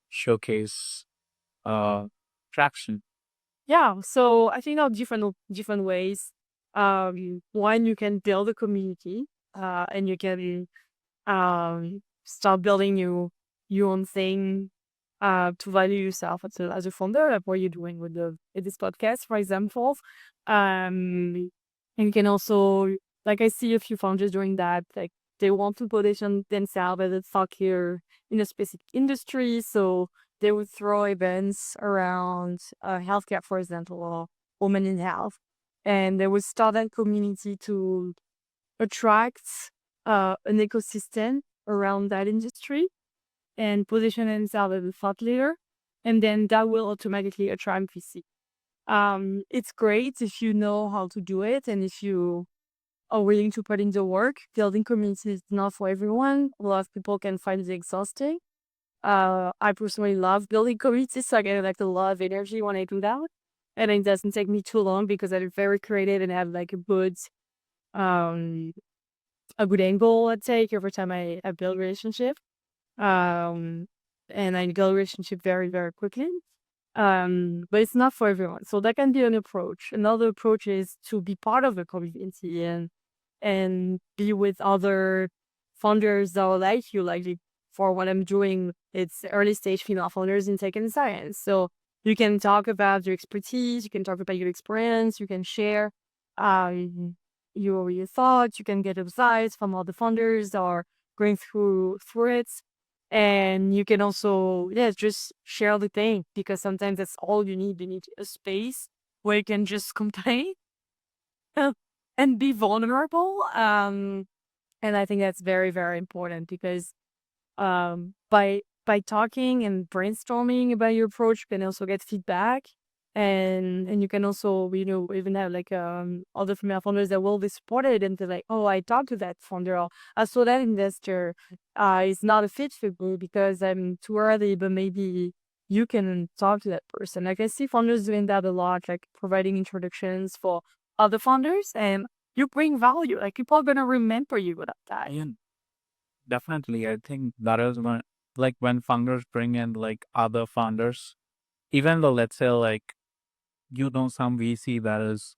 showcase traction? Yeah, so I think there are different ways. One, you can build a community, and you can start building your own thing to value yourself as a founder, like what you're doing with this podcast, for example. Um, and you can also, like, I see a few founders doing that, like they want to position themselves as a thought leader in a specific industry. So they would throw events around healthcare, for example, or women in health. And they would start that community to attract an ecosystem around that industry and position themselves as a thought leader. And then that will automatically attract VC. It's great if you know how to do it and if you are willing to put in the work. Building communities is not for everyone. A lot of people can find it exhausting. I personally love building communities, so I get like a lot of energy when I do that. And it doesn't take me too long because I'm very creative and have like um, a good angle I take every time I build relationship. Um, and I build relationship very, very quickly. But it's not for everyone. So that can be an approach. Another approach is to be part of a community and be with other founders that are like you. For what I'm doing, it's early stage female founders in tech and science. So you can talk about your expertise, you can talk about your experience, you can share your thoughts, you can get advice from other founders that are going through it. And you can also, yeah, just share the thing because sometimes that's all you need. You need a space where you can just complain and be vulnerable. And I think that's very, very important because by talking and brainstorming about your approach, you can also get feedback, and you can also even have like other female founders that will be supported and they're like, oh, I talked to that founder, or I saw that investor is not a fit for me because I'm too early, but maybe you can talk to that person. Like I see founders doing that a lot, like providing introductions for other founders, and you bring value. Like people are gonna remember you without that. Yeah, definitely. I think that is when, like, when founders bring in like other founders, even though let's say like some VC that is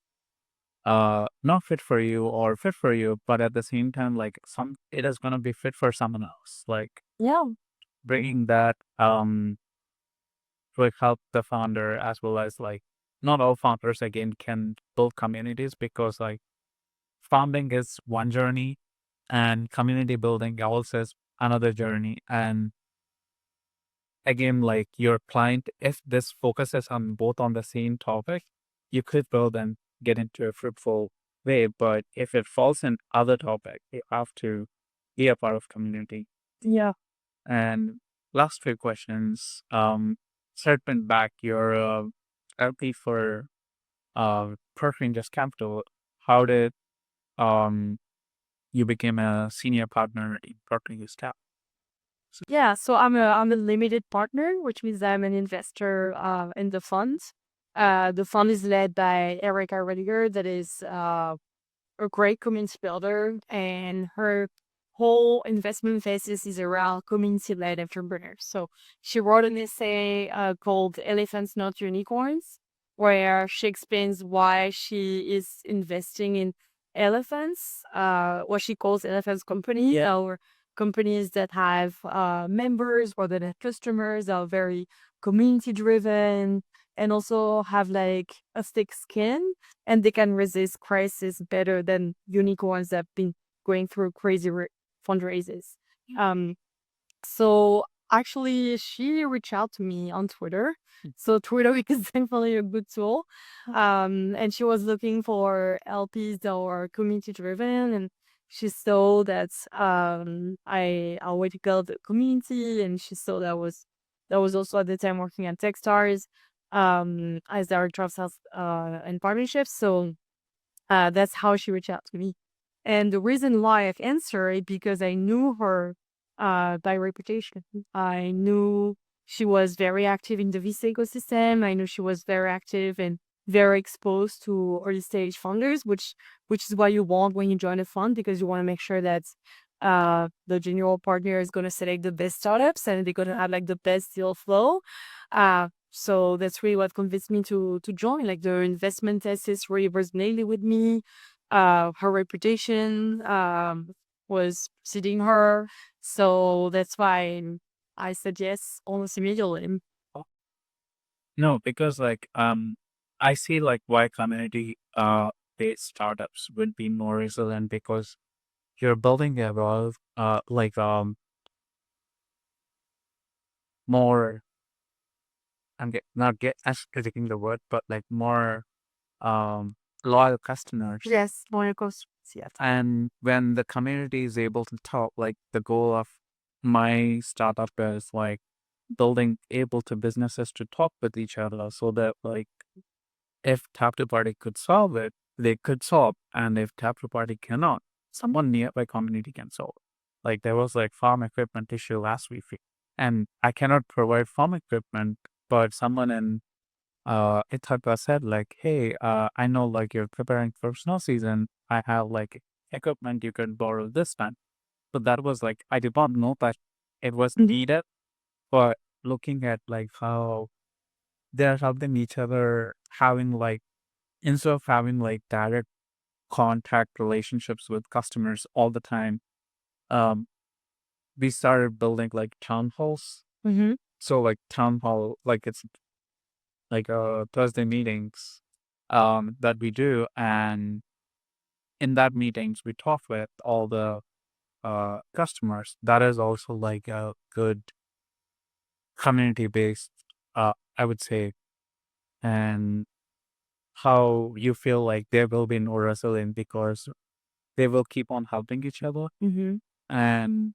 not fit for you or fit for you, but at the same time like it is gonna be fit for someone else. Like Yeah. bringing that to help the founder as well as like not all founders again can build communities because like founding is one journey and community building also is another journey. And again, like your client, if this focuses on both on the same topic, you could build and get into a fruitful way. But if it falls in other topic, you have to be a part of community. Yeah. And last few questions. Circling back your LP for Pershing Just Capital, how did um you became a senior partner in Pershing Just Capital? Yeah, so I'm a limited partner, which means I'm an investor in the fund. The fund is led by Erica Rediger, that is a great community builder, and her whole investment thesis is around community-led entrepreneurs. So she wrote an essay called "Elephants Not Unicorns," where she explains why she is investing in elephants, what she calls elephants company, or companies that have members or that have customers that are very community driven and also have like a thick skin, and they can resist crisis better than unicorns that have been going through crazy fundraisers. Um, so actually, she reached out to me on Twitter. So Twitter is definitely a good tool. And she was looking for LPs that were community driven, and she saw that I already built the community, and she saw that was also at the time working at Techstars as director of sales and partnerships. So that's how she reached out to me. And the reason why I've answered is because I knew her by reputation. I knew she was very active in the VC ecosystem. I knew she was very active and very exposed to early stage founders, which is what you want when you join a fund, because you want to make sure that the general partner is going to select the best startups and they're going to have like the best deal flow. So that's really what convinced me to join. Like the investment thesis really resonated with me. Her reputation was preceding her, so that's why I said yes almost immediately. No, because I see like why community based startups would be more resilient because you're building a lot of more not get as critiquing the word, but like more um loyal customers. Yes, more customers. Yes. And when the community is able to talk, like the goal of my startup is like building able to businesses to talk with each other so that like if tap to party could solve it, they could solve. And if tap to party cannot, someone nearby community can solve it. Like there was like farm equipment issue last week, and I cannot provide farm equipment, but someone in Ithaca said like, hey, I know like you're preparing for snow season. I have like equipment you can borrow this time. But that was like I did not know that it was needed, but looking at like how they're helping each other, having like instead of having like direct contact relationships with customers all the time, um, we started building like town halls. Mm-hmm. So like town hall, like it's like Thursday meetings that we do, and in that meetings we talk with all the customers. That is also like a good community based, I would say, and how you feel like they will be more resilient because they will keep on helping each other. Mm-hmm. And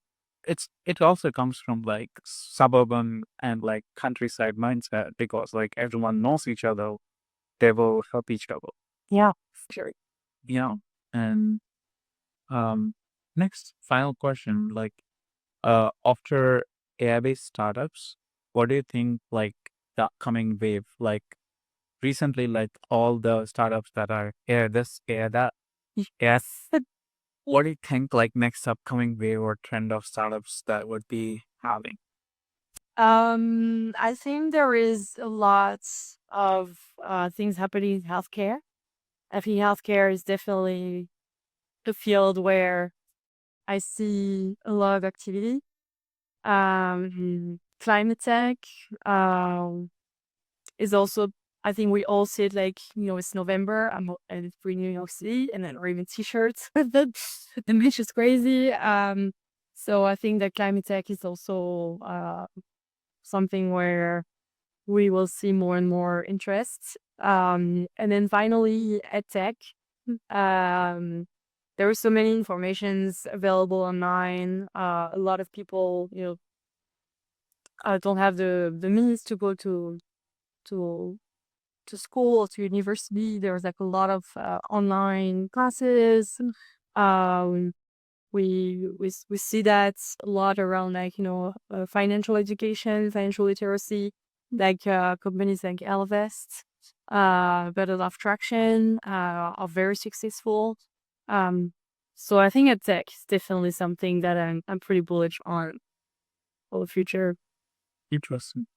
it also comes from like suburban and like countryside mindset because like everyone knows each other, they will help each other. Yeah, sure. Yeah. And um next final question, like after AI based startups, what do you think like the upcoming wave, like recently like all the startups that are AI this AI that, yes, what do you think like next upcoming wave or trend of startups that would be having? I think there is a lot of things happening in healthcare. I think healthcare is definitely a field where I see a lot of activity. Climate tech is also, I think we all see it like, it's November, and it's free New York City, and then, or even t-shirts. The image is crazy. So I think that climate tech is also something where we will see more and more interest. And then finally, EdTech. Um, there are so many informations available online. A lot of people, don't have the means to go to to school or to university. There's like a lot of online classes. Um, we see that a lot around like financial education, financial literacy, like companies like Elvest, better love traction, are very successful. Um, so I think tech is definitely something that I'm pretty bullish on for the future. Interesting.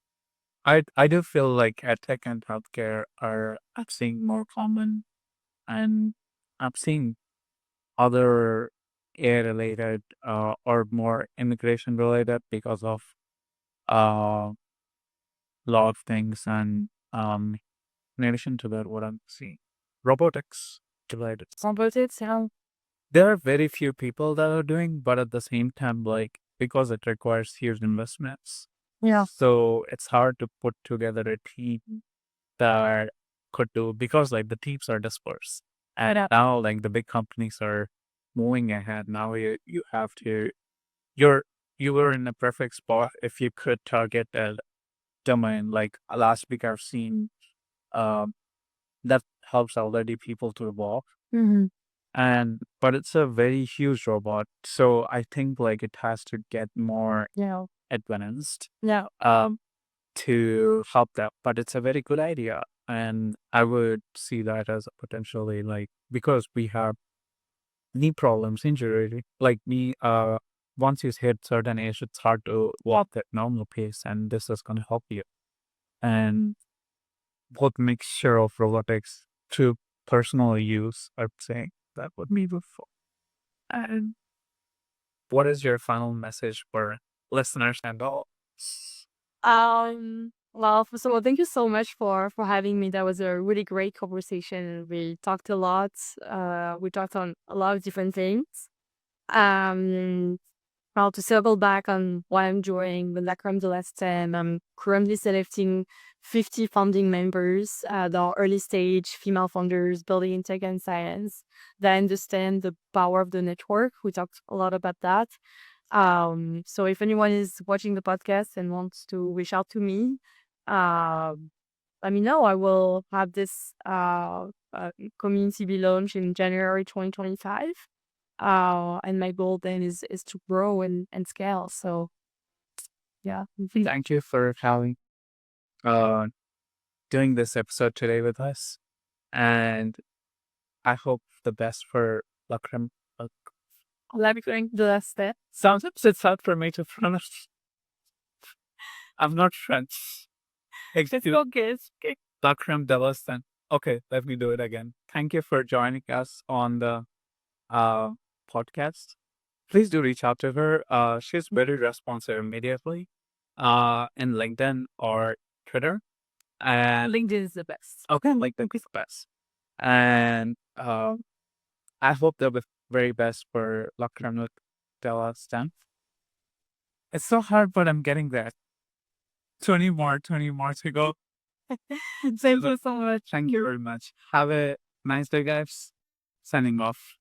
I do feel like edtech and healthcare are I'm seeing more common, and I'm seeing other AI related or more immigration related because of uh lot of things. And in addition to that, what I'm seeing, robotics related. Robotics, yeah. There are very few people that are doing, but at the same time, like because it requires huge investments, Yeah. so it's hard to put together a team that could do because like the teams are dispersed. And now like the big companies are moving ahead. Now you have to you're you were in a perfect spot if you could target a domain. Like last week I've seen um that helps already people to evolve. Mm-hmm. And but it's a very huge robot. So I think like it has to get more Yeah. advanced Yeah. to help that. But it's a very good idea. And I would see that as a potentially like because we have knee problems, injury, like me, once you hit certain age, it's hard to walk at normal pace, and this is gonna help you. And both mixture of robotics to personal use, I'd say that would be before. And what is your final message for listeners and all? Well, first of all, thank you so much for having me. That was a really great conversation. We talked a lot. We talked on a lot of different things. Um, well, to circle back on what I'm doing with La Creme Dela Stem, I'm currently selecting 50 founding members, that are early stage female founders building in tech and science that understand the power of the network. We talked a lot about that. So if anyone is watching the podcast and wants to reach out to me, let me know. I will have this community be launched in January 2025. And my goal then is to grow and scale. So yeah. Thank you for having uh doing this episode today with us, and I hope the best for La Creme. Let me going the last step. Sometimes it's hard for me to pronounce. I'm not French. It's okay. It's okay. La Creme Dela Stem. Okay, let me do it again. Thank you for joining us on the uh podcast. Please do reach out to her. She's very responsive immediately. In LinkedIn or Twitter. And LinkedIn is the best. okay, LinkedIn is the best. And I hope the very best for La Creme Dela Stem. It's so hard, but I'm getting there. 20 more to go. Thank you so much. Thank you very much. Have a nice day, guys. Signing off.